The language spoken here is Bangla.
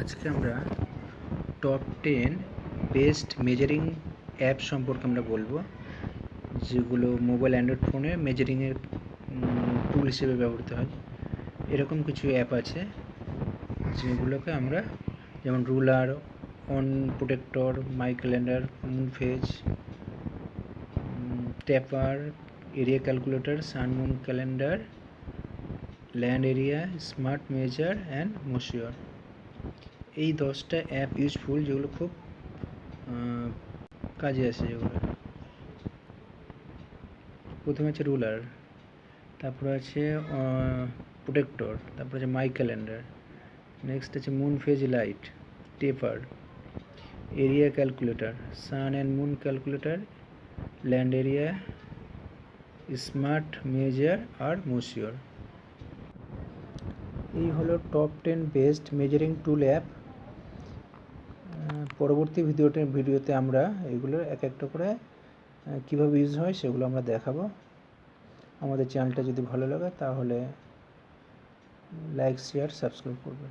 আজকে আমরা টপ 10 বেস্ট মেজারিং অ্যাপ সম্পর্কে আমরা বলবো, যেগুলো মোবাইল অ্যান্ড্রয়েড ফোনে মেজারিংয়ের টুল হিসেবে ব্যবহৃত হয়। এরকম কিছু অ্যাপ আছে যেগুলোকে আমরা, যেমন ruler, on protractor, my calendar, moon phase, taper, area calculator, sun moon calendar, land area, smart measure and মোশিওর। এই 10টা অ্যাপ ইউজফুল, যেগুলো খুব কাজে আসে। যেগুলো প্রথমে আছে রুলার, তারপরে আছে প্রোটেক্টর, তারপরে আছে মাই ক্যালেন্ডার, নেক্সট আছে moon phase light, taper, area calculator, sun and moon calculator, land area, smart measure আর মোশিওর। এই হলো top 10 best measuring tool app. পরবর্তী ভিডিওতে আমরা এগুলোর এক একটা করে কীভাবে ইউজ হয় সেগুলো আমরা দেখাবো। আমাদের চ্যানেলটা যদি ভালো লাগে তাহলে লাইক, শেয়ার, সাবস্ক্রাইব করবেন।